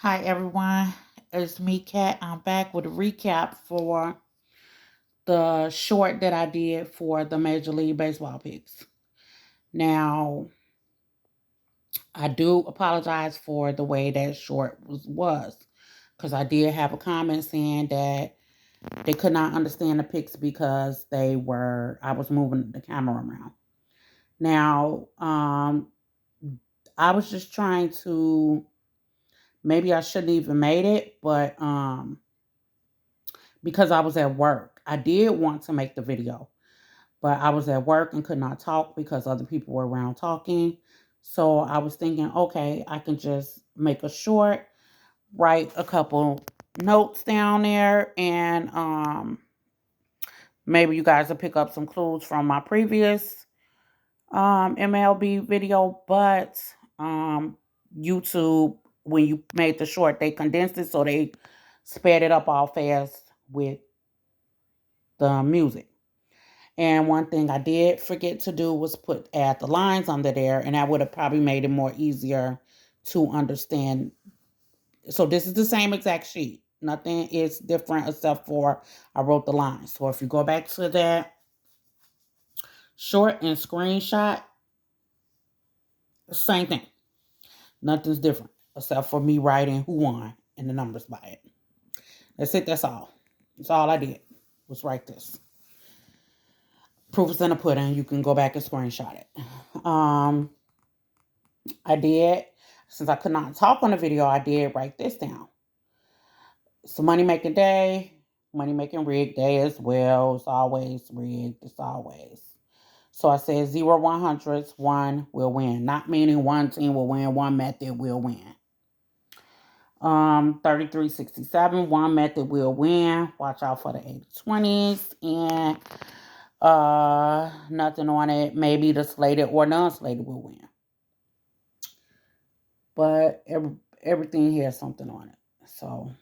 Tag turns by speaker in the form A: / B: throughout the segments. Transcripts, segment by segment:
A: Hi everyone, it's me, Kat. I'm back with a recap for the short that I did for the Major League Baseball picks. Now, I do apologize for the way that short was because I did have a comment saying that they could not understand the picks because I was moving the camera around. Now, I was just trying to, maybe I shouldn't even made it, but because I was at work. I did want to make the video, but I was at work and could not talk because other people were around talking. So I was thinking, okay, I can just make a short, write a couple notes down there, and maybe you guys will pick up some clues from my previous MLB video. But YouTube, when you made the short, they condensed it, so they sped it up all fast with the music. And one thing I did forget to do was add the lines under there, and that would have probably made it more easier to understand. So this is the same exact sheet. Nothing is different except for I wrote the lines. So if you go back to that short and screenshot, same thing. Nothing's different except for me writing who won and the numbers by it. That's it. That's all. That's all I did was write this. Proof is in the pudding. You can go back and screenshot it. I did, since I could not talk on the video, I did write this down. It's a money-making day, money-making rig day as well. It's always rigged. It's always. So I said 0-100s, one will win. Not meaning one team will win, one method will win. 33-67, one method will win. Watch out for the 80-20s. And nothing on it. Maybe the slated or non-slated will win. But everything here has something on it. So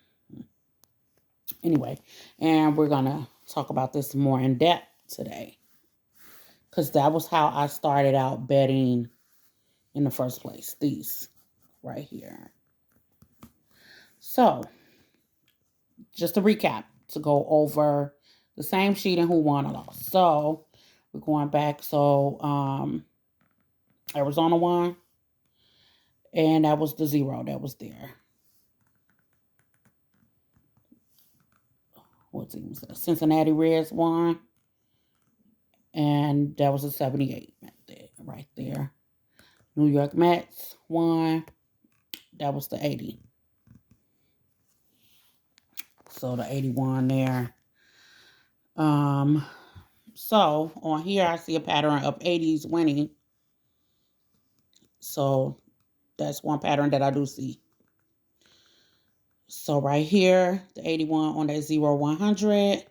A: anyway, and we're going to talk about this more in depth today, because that was how I started out betting in the first place. These right here. So just to recap, to go over the same sheet and who won or lost. So we're going back. So Arizona won, and that was the 0 that was there. What's it? Cincinnati Reds won, and that was a 78 right there. New York Mets won. That was the 80. So the 81 there. So on here I see a pattern of 80s winning. So that's one pattern that I do see. So right here, the 81 on that 0-100,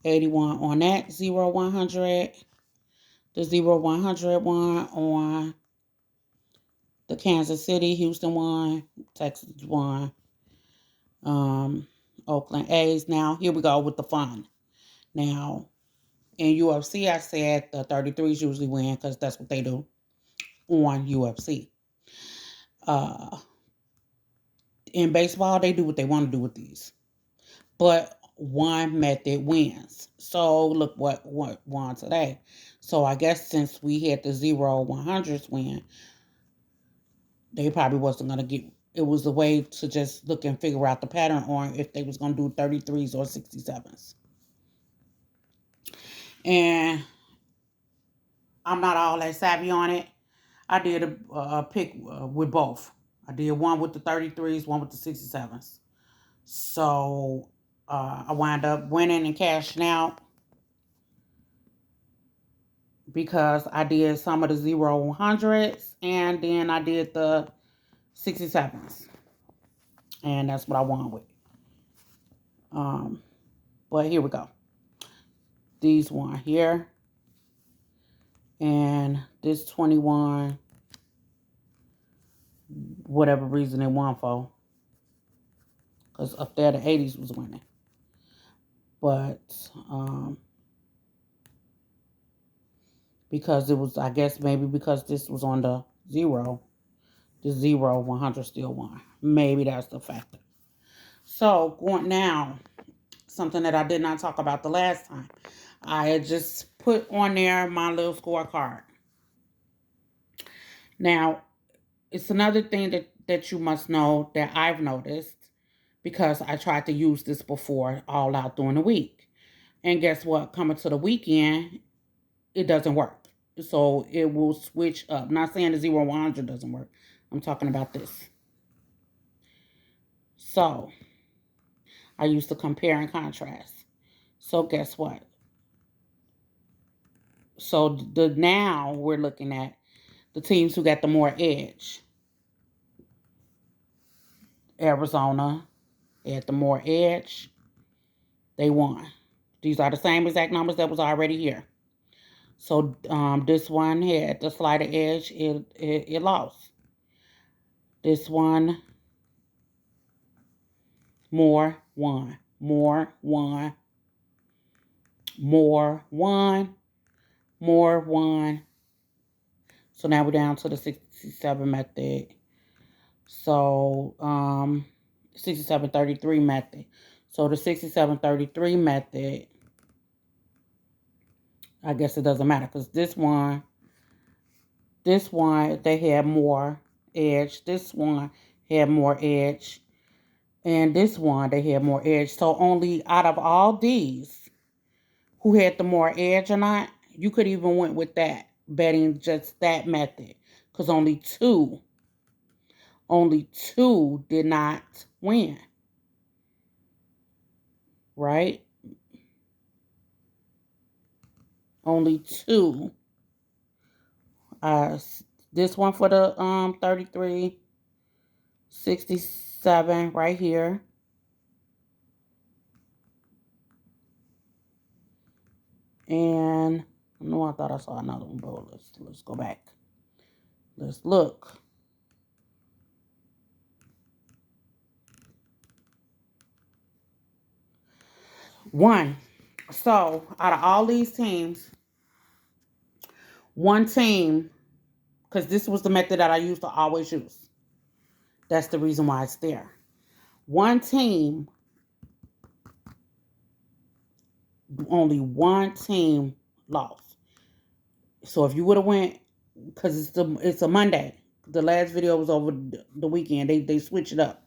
A: 81 on that 0-100, the 0-100 one on the Kansas City, Houston one, Texas one, Oakland A's. Now here we go with the fun. Now in UFC, I said the 33s usually win because that's what they do on UFC. In baseball, they do what they want to do with these. But one method wins. So look what won today. So I guess since we had the 0-100s win, they probably wasn't going to get... It was a way to just look and figure out the pattern on if they was going to do 33s or 67s. And I'm not all that savvy on it. I did a pick with both. I did one with the 33s, one with the 67s. So I wound up winning and cashing out because I did some of the 0-100s and then I did the 67s. And that's what I won with. But here we go. These one here. And this 21, whatever reason it won for. Because up there the 80s was winning. But because it was, I guess maybe because this was on the 0, The 0, 100 still won. Maybe that's the factor. So going now, something that I did not talk about the last time. I had just put on there my little scorecard. Now, it's another thing that you must know that I've noticed because I tried to use this before all out during the week. And guess what? Coming to the weekend, it doesn't work. So it will switch up. Not saying the 0 100 doesn't work. I'm talking about this. So I used to compare and contrast. So guess what? So the now we're looking at the teams who got the more edge. Arizona had the more edge. They won. These are the same exact numbers that was already here. So this one had the slighter edge. It lost. This one more won. More won. More won. More won. So now we're down to the 67 method. So 6733 method. So the 6733 method, I guess it doesn't matter because this one they had more edge. This one had more edge. And this one they had more edge. So only out of all these who had the more edge or not, you could even went with that, betting just that method. Because only two did not win. Right? Only two. This one for the 3367 right here. And no, I thought I saw another one, but let's go back. Let's look. One. So out of all these teams, one team, because this was the method that I used to always use. That's the reason why it's there. One team, only one team lost. So if you would have went, because it's a Monday. The last video was over the weekend. They switch it up.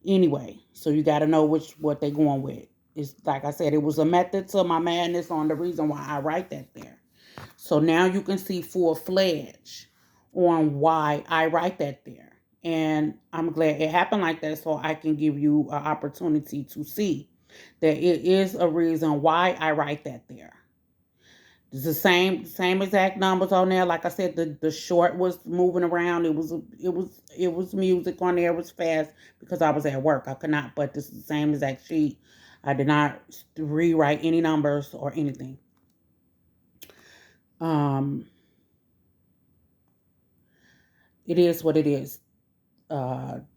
A: Anyway, so you got to know what they're going with. It's like I said, it was a method to my madness on the reason why I write that there. So now you can see full-fledged on why I write that there. And I'm glad it happened like that so I can give you an opportunity to see that it is a reason why I write that there. It's the same exact numbers on there. Like I said, the short was moving around. It was music on there. It was fast because I was at work. I could not. But this is the same exact sheet. I did not rewrite any numbers or anything. It is what it is.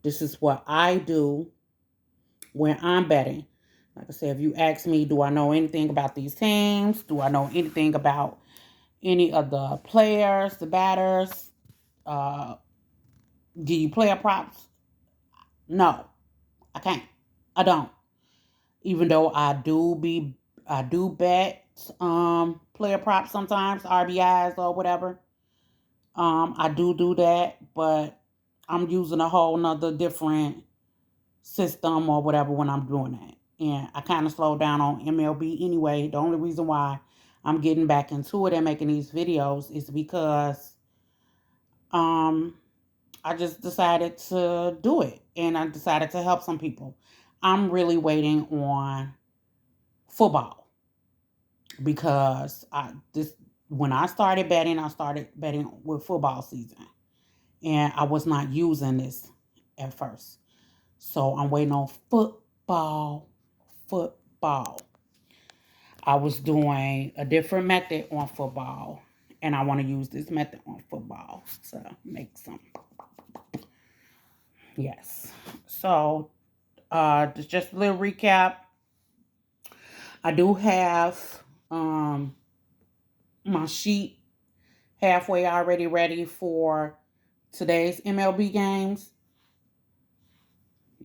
A: This is what I do when I'm betting. Like I said, if you ask me, do I know anything about these teams? Do I know anything about any of the players, the batters? Do you player props? No, I can't. I don't. Even though I do bet player props sometimes, RBIs or whatever. I do that, but I'm using a whole nother different system or whatever when I'm doing that. And I kind of slowed down on MLB anyway. The only reason why I'm getting back into it and making these videos is because I just decided to do it and I decided to help some people. I'm really waiting on football because when I started betting with football season and I was not using this at first. So I'm waiting on football. I was doing a different method on football and I want to use this method on football to make some. Yes. So just a little recap. I do have my sheet halfway already ready for today's MLB games.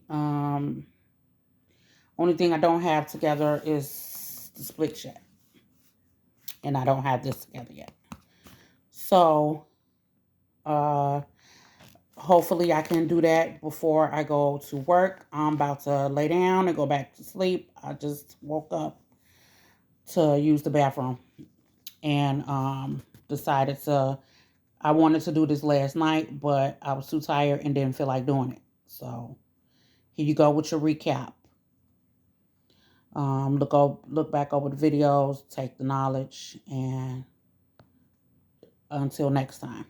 A: Only thing I don't have together is the split check. And I don't have this together yet. So, hopefully I can do that before I go to work. I'm about to lay down and go back to sleep. I just woke up to use the bathroom and decided I wanted to do this last night, but I was too tired and didn't feel like doing it. So here you go with your recap. Look back over the videos, take the knowledge, and until next time.